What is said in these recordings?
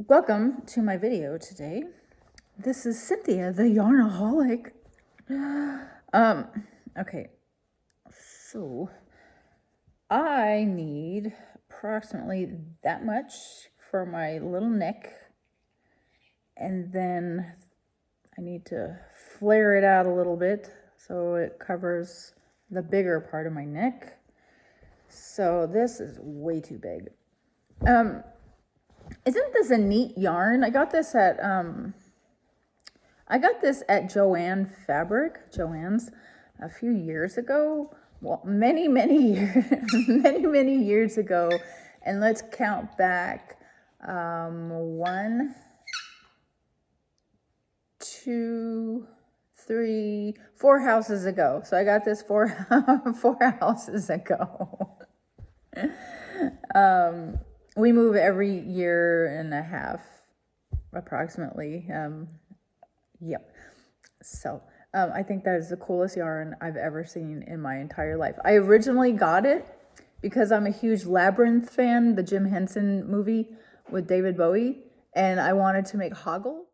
Welcome to my video today. This is Cynthia, the yarnaholic. Okay, so I need approximately that much for my little neck, and then I need to flare it out a little bit so it covers the bigger part of my neck. So this is way too big. Isn't this a neat yarn? I got this at Joann's a few years ago. Well, many years, many years ago. And let's count back 1, 2, 3, 4 houses ago. So I got this four houses ago. We move every year and a half, approximately. Yep. So I think that is the coolest yarn I've ever seen in my entire life. I originally got it because I'm a huge Labyrinth fan, the Jim Henson movie with David Bowie, and I wanted to make hoggle.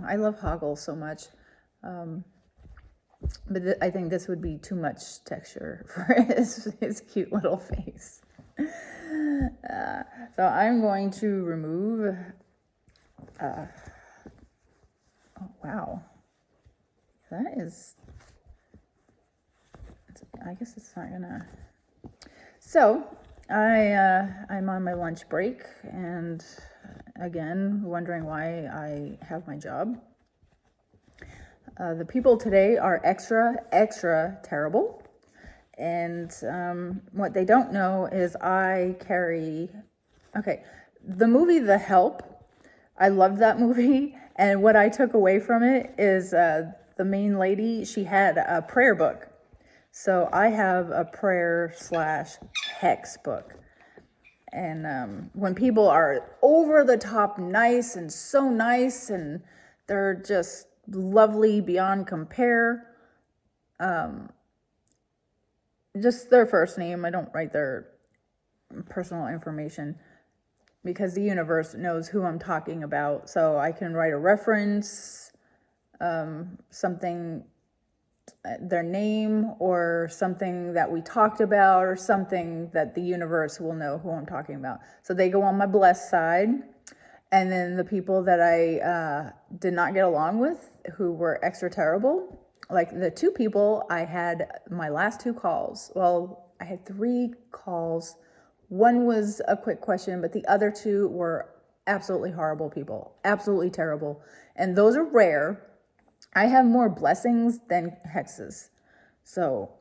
I love hoggle so much. But I think this would be too much texture for his cute little face. So I'm going to remove, oh wow, that is, I guess it's not gonna, so I'm on my lunch break and again, wondering why I have my job. The people today are extra terrible. And what they don't know is I carry, okay, the movie The Help, I loved that movie. And what I took away from it is the main lady, she had a prayer book. So I have a prayer / hex book. And when people are over the top nice and so nice and they're just lovely beyond compare, just their first name. I don't write their personal information because the universe knows who I'm talking about. So I can write a reference, something, their name, or something that we talked about, or something that the universe will know who I'm talking about. So they go on my blessed side. And then the people that I did not get along with, who were extra terrible, like the 2 people I had my last 2 calls. Well, I had 3 calls. One was a quick question, but the other 2 were absolutely horrible people, absolutely terrible. And those are rare. I have more blessings than hexes. So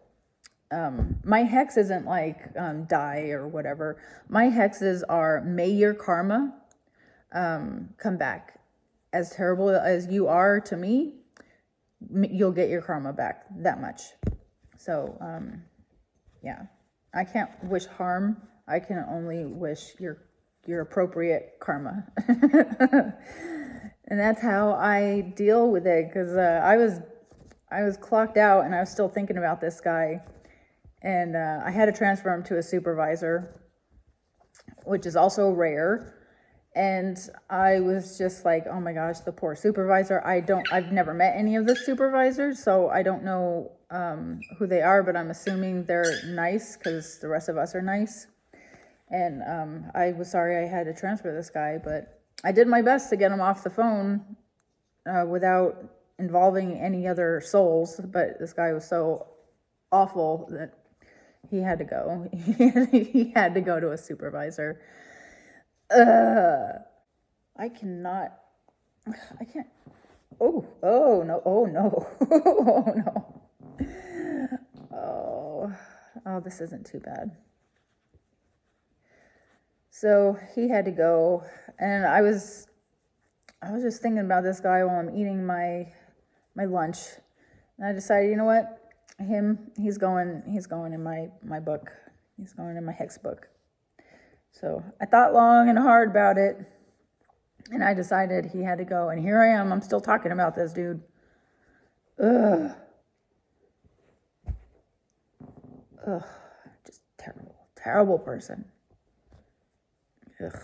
my hex isn't like die or whatever. My hexes are may your karma come back. As terrible as you are to me, you'll get your karma back that much. So yeah, I can't wish harm. I can only wish your appropriate karma. And that's how I deal with it, because I was clocked out and I was still thinking about this guy, and I had to transfer him to a supervisor, which is also rare. And I was just like, oh my gosh, the poor supervisor. I've never met any of the supervisors, so I don't know who they are, but I'm assuming they're nice because the rest of us are nice. And I was sorry I had to transfer this guy, but I did my best to get him off the phone without involving any other souls. But this guy was so awful that he had to go. He had to go to a supervisor. I can't, oh no, oh no, oh, this isn't too bad. So he had to go, and I was just thinking about this guy while I'm eating my lunch, and I decided, you know what, he's going in my book, he's going in my hex book. So I thought long and hard about it, and I decided he had to go. And here I am. I'm still talking about this dude. Ugh. Just terrible person. Ugh.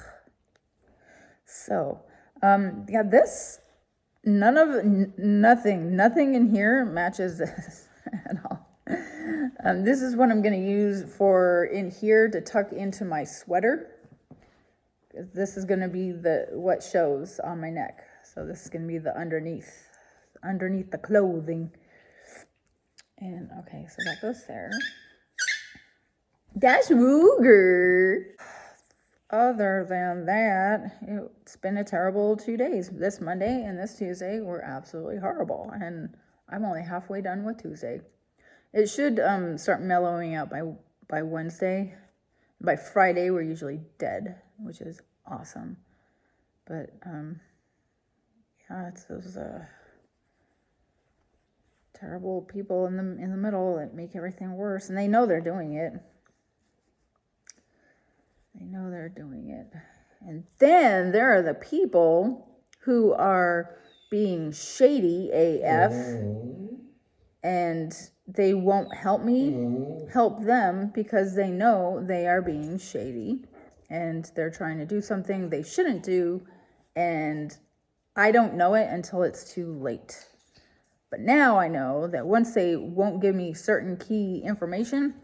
So, yeah, this, nothing in here matches this at all. This is what I'm going to use for in here to tuck into my sweater. This is going to be what shows on my neck. So this is going to be the underneath the clothing. And okay, so that goes there. That's Ruger. Other than that, it's been a terrible 2 days. This Monday and this Tuesday were absolutely horrible. And I'm only halfway done with Tuesday. It should start mellowing out by Wednesday. By Friday, we're usually dead, which is awesome. But yeah, it's those terrible people in the middle that make everything worse, and they know they're doing it. They know they're doing it. And then there are the people who are being shady AF, and they won't help me help them because they know they are being shady and they're trying to do something they shouldn't do, and I don't know it until it's too late. But now I know that once they won't give me certain key information,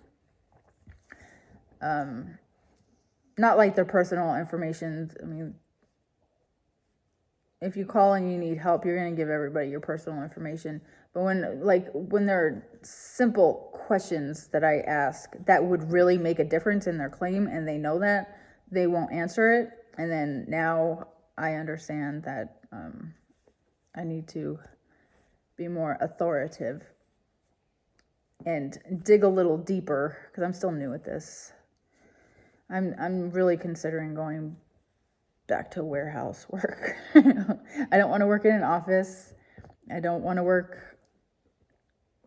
not like their personal information. I mean, if you call and you need help, you're going to give everybody your personal information. But when there are simple questions that I ask that would really make a difference in their claim, and they know that, they won't answer it. And then now I understand that I need to be more authoritative and dig a little deeper, because I'm still new at this. I'm really considering going back to warehouse work. I don't want to work in an office. I don't want to work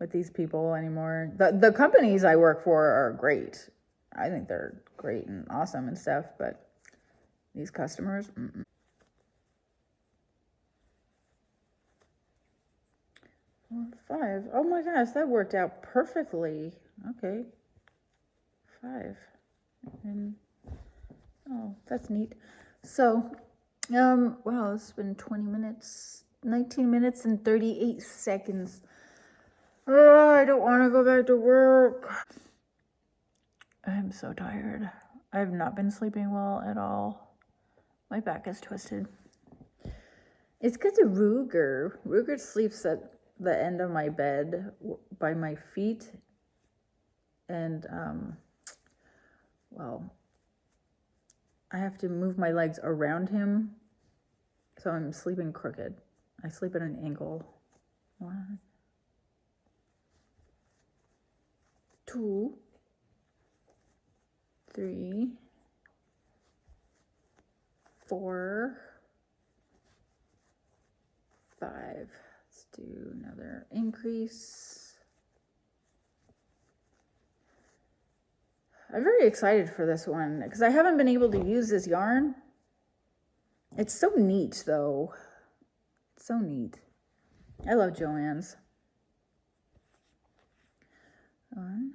with these people anymore. The companies I work for are great. I think they're great and awesome and stuff, but these customers, 5. Oh my gosh, that worked out perfectly. Okay. 5. And oh, that's neat. So, wow, it's been 20 minutes, 19 minutes and 38 seconds. Oh, I don't want to go back to work. I'm so tired. I've not been sleeping well at all. My back is twisted. It's because of Ruger. Ruger sleeps at the end of my bed by my feet. And, well, I have to move my legs around him, so I'm sleeping crooked. I sleep at an angle. 1, 2, 3, 4, 5. Let's do another increase. I'm very excited for this one because I haven't been able to use this yarn. It's so neat, though. It's so neat. I love Joann's. 1,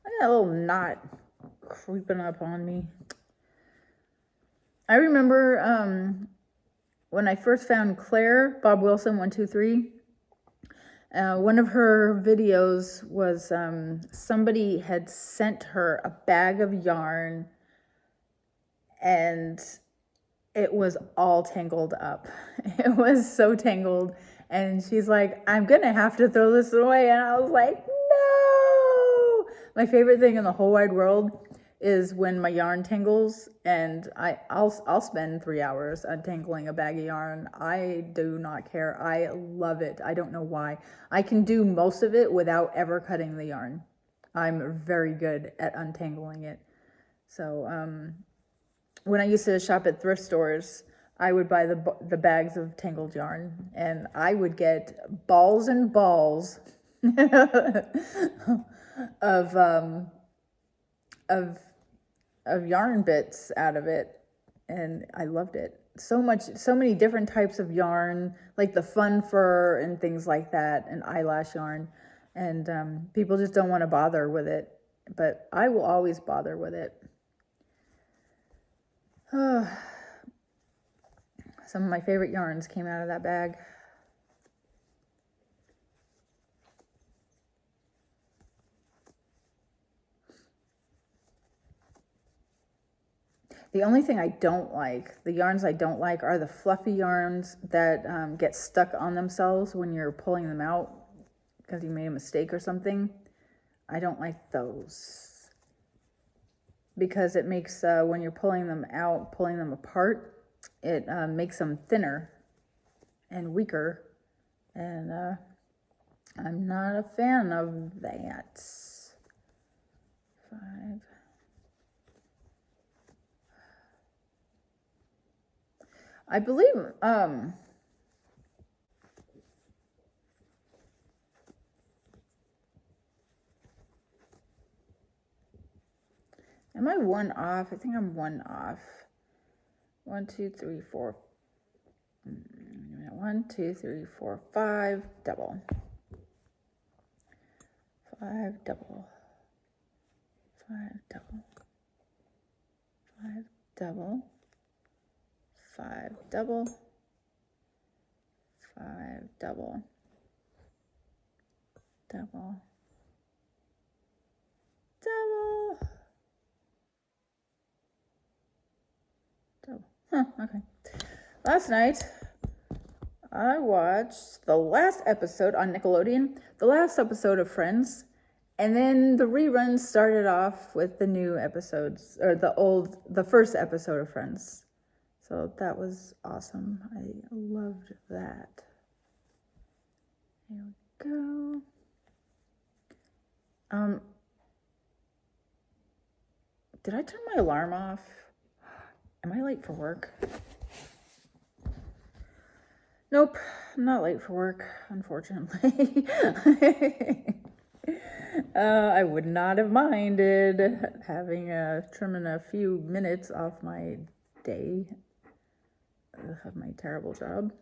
look at that little knot creeping up on me. I remember when I first found Claire, Bob Wilson 123, one of her videos was somebody had sent her a bag of yarn and it was all tangled up. It was so tangled. And she's like, I'm going to have to throw this away. And I was like, no. My favorite thing in the whole wide world is when my yarn tangles, and I'll spend 3 hours untangling a bag of yarn. I do not care. I love it. I don't know why. I can do most of it without ever cutting the yarn. I'm very good at untangling it. So when I used to shop at thrift stores, I would buy the bags of tangled yarn, and I would get balls and balls of of yarn bits out of it, and I loved it so much. So many different types of yarn, like the fun fur and things like that, and eyelash yarn, and people just don't want to bother with it, but I will always bother with it. Some of my favorite yarns came out of that bag. The only thing I don't like, the yarns I don't like, are the fluffy yarns that get stuck on themselves when you're pulling them out because you made a mistake or something. I don't like those because it makes, when you're pulling them out, pulling them apart, it makes them thinner and weaker, and I'm not a fan of that. 5. I believe, am I 1 off? I think I'm 1 off. 1, 2, 3, 4. 1, 2, 3, 4, 5, double. 5, double. 5, double. 5, double. 5, double. 5, double. Double. Double. Double. Huh, okay. Last night, I watched the last episode on Nickelodeon, the last episode of Friends, and then the reruns started off with the new episodes, or the first episode of Friends. So that was awesome. I loved that. Here we go. Did I turn my alarm off? Am I late for work? Nope, I'm not late for work, unfortunately. I would not have minded having trimming a few minutes off my day of my terrible job.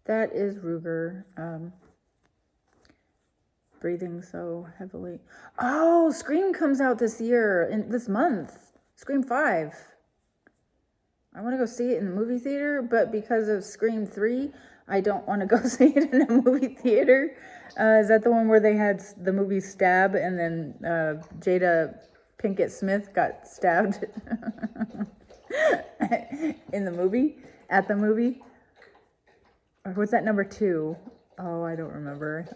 That is Ruger, breathing so heavily. Oh, Scream comes out this month. Scream 5. I want to go see it in the movie theater, but because of Scream 3, I don't want to go see it in a movie theater. Is that the one where they had the movie Stab, and then Jada Pinkett Smith got stabbed in the movie, at the movie? Or was that number 2? Oh, I don't remember.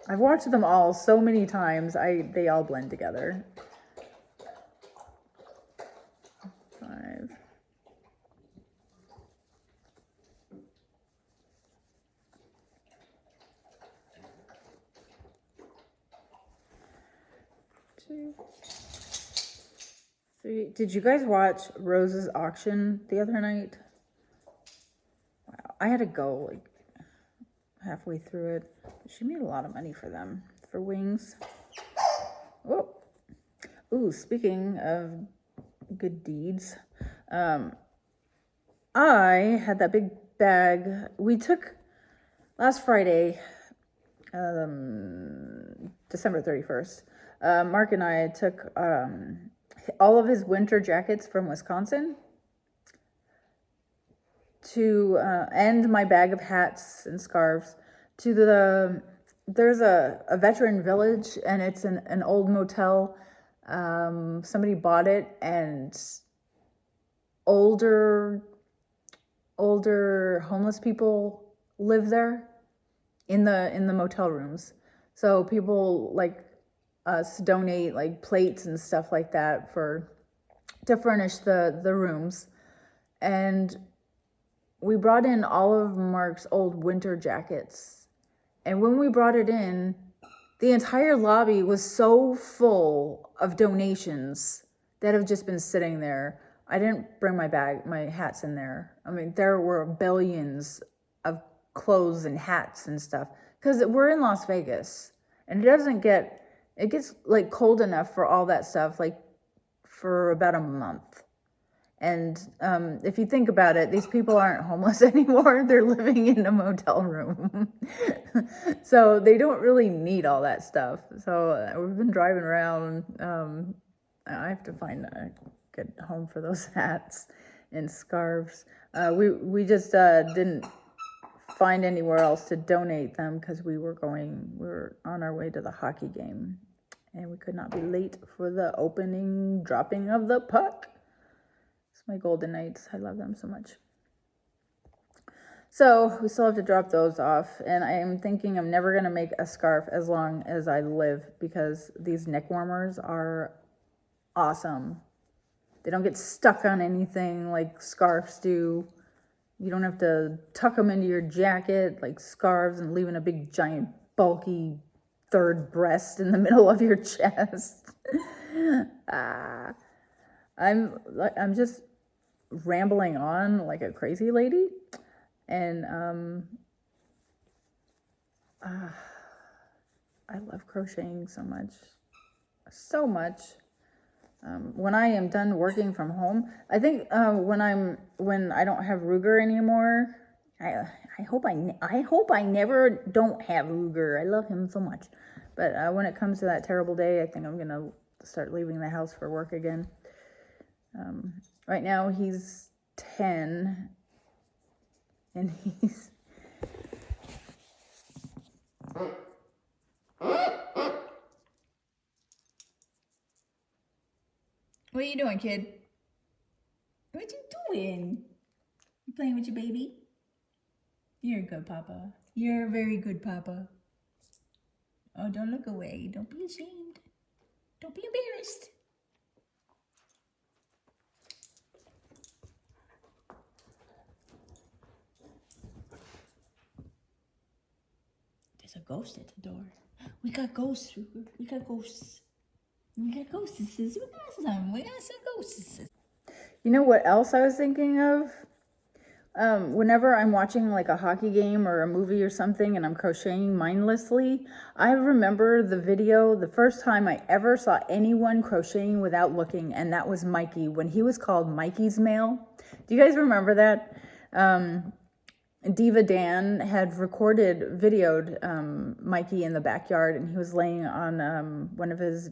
I've watched them all so many times. They all blend together. 5. Two. 3. Did you guys watch Rose's auction the other night? Wow, I had to go like halfway through it. She made a lot of money for them, for wings. Whoa. Ooh, speaking of good deeds, I had that big bag we took last Friday, December 31st. Mark and I took all of his winter jackets from Wisconsin to and my bag of hats and scarves to there's a veteran village, and it's an old motel. Somebody bought it, and older homeless people live there in the motel rooms. So people like us donate like plates and stuff like that to furnish the rooms. And we brought in all of Mark's old winter jackets. And when we brought it in, the entire lobby was so full of donations that have just been sitting there. I didn't bring my hats in there. I mean, there were billions of clothes and hats and stuff because we're in Las Vegas and it gets like cold enough for all that stuff, like for about a month. And if you think about it, these people aren't homeless anymore. They're living in a motel room. So they don't really need all that stuff. So we've been driving around. I have to find a good home for those hats and scarves. We just didn't find anywhere else to donate them because we were on our way to the hockey game. And we could not be late for the opening dropping of the puck. My Golden Knights. I love them so much. So we still have to drop those off. And I am thinking I'm never going to make a scarf as long as I live because these neck warmers are awesome. They don't get stuck on anything like scarves do. You don't have to tuck them into your jacket like scarves and leaving a big giant bulky third breast in the middle of your chest. I'm just rambling on like a crazy lady, and I love crocheting so much. When I am done working from home, I think when I don't have Ruger anymore, I hope I never don't have Ruger. I love him so much, but when it comes to that terrible day, I think I'm gonna start leaving the house for work again. Right now he's 10 and he's What are you doing, kid? What you doing? You playing with your baby? You're a good papa. You're a very good papa. Oh, don't look away. Don't be ashamed. Don't be embarrassed. There's a ghost at the door. We got ghosts. We got ghosts. We got ghosts. We got some ghosts. You know what else I was thinking of? Whenever I'm watching like a hockey game or a movie or something and I'm crocheting mindlessly, I remember the first time I ever saw anyone crocheting without looking, and that was Mikey when he was called Mikey's Mail. Do you guys remember that? Diva Dan had videoed Mikey in the backyard, and he was laying on one of his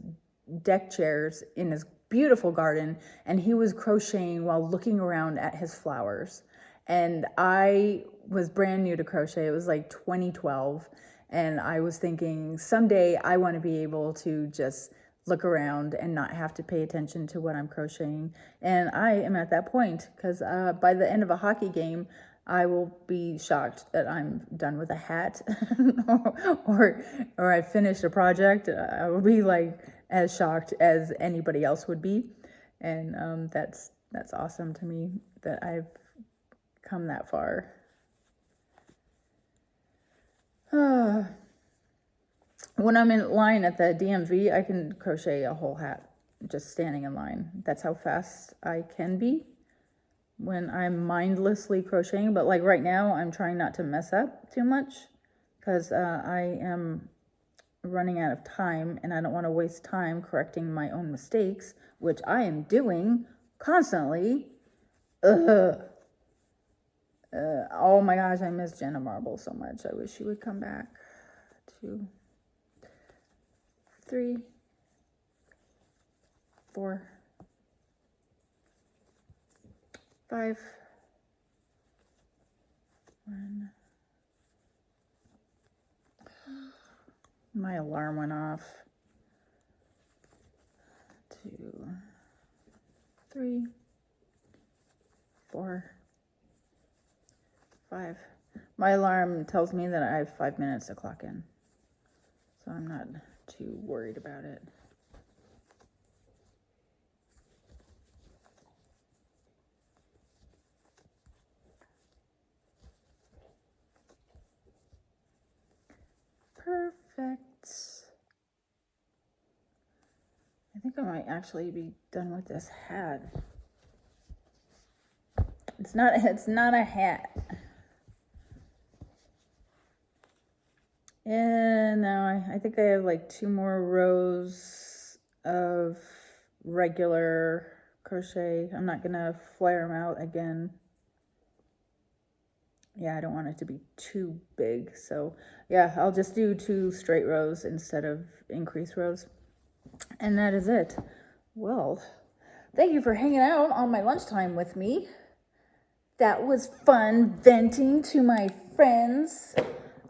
deck chairs in his beautiful garden, and he was crocheting while looking around at his flowers. And I was brand new to crochet. It was like 2012, and I was thinking someday I want to be able to just look around and not have to pay attention to what I'm crocheting. And I am at that point because by the end of a hockey game, I will be shocked that I'm done with a hat or I finished a project. I will be like as shocked as anybody else would be. And that's awesome to me that I've come that far. When I'm in line at the DMV, I can crochet a whole hat just standing in line. That's how fast I can be when I'm mindlessly crocheting. But like right now, I'm trying not to mess up too much because I am running out of time and I don't want to waste time correcting my own mistakes, which I am doing constantly. Oh my gosh, I miss Jenna Marble so much. I wish she would come back. 2, 3, 4, 5, 1. My alarm went off. 2, 3, 4, 5. My alarm tells me that I have 5 minutes to clock in. so I'm not too worried about it. Perfect. I think I might actually be done with this hat. It's not a hat. And now I think I have like 2 more rows of regular crochet. I'm not gonna flare them out again. Yeah, I don't want it to be too big. So yeah, I'll just do 2 straight rows instead of increase rows. And that is it. Well, thank you for hanging out on my lunchtime with me. That was fun venting to my friends.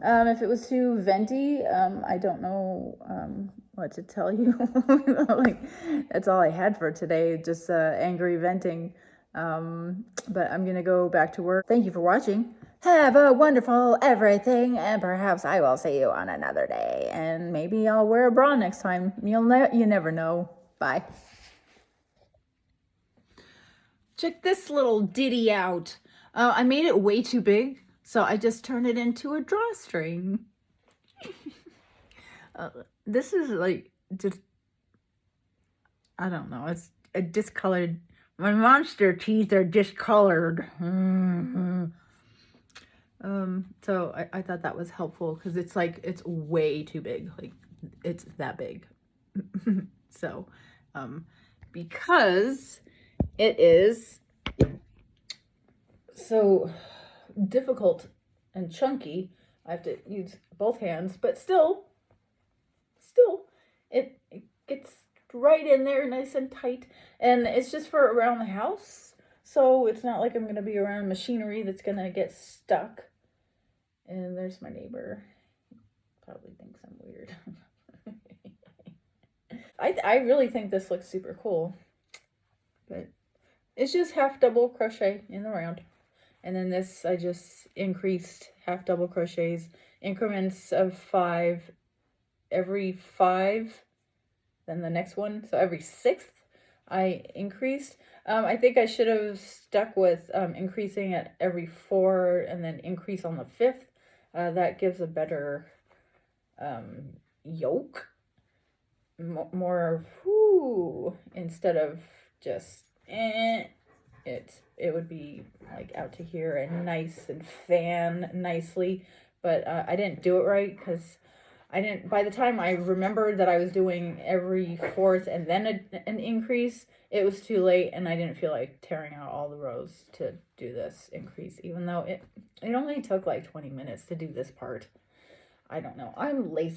If it was too venti, I don't know what to tell you. Like, that's all I had for today, just angry venting. But I'm gonna go back to work. Thank you for watching. Have a wonderful everything, and perhaps I will see you on another day. And maybe I'll wear a bra next time. You never know. Bye. Check this little ditty out. I made it way too big, so I just turned it into a drawstring. This is like just, I don't know, it's a discolored, my monster teeth are discolored. So I thought that was helpful because it's like, it's way too big, like it's that big. So, because it is so difficult and chunky, I have to use both hands, but still it gets right in there nice and tight, and it's just for around the house, so it's not like I'm gonna be around machinery that's gonna get stuck. And there's my neighbor. Probably thinks I'm weird. I really think this looks super cool, but it's just half double crochet in the round. And then this, I just increased half double crochets, increments of 5, every 5, then the next one, so every 6th I increased. I think I should have stuck with increasing at every 4 and then increase on the 5th. That gives a better yoke, more whoo, instead of just it would be like out to here and nice and fan nicely. But I didn't do it right because I didn't, by the time I remembered that I was doing every 4th and then an increase, it was too late, and I didn't feel like tearing out all the rows to do this increase, even though it only took like 20 minutes to do this part. I don't know. I'm lazy.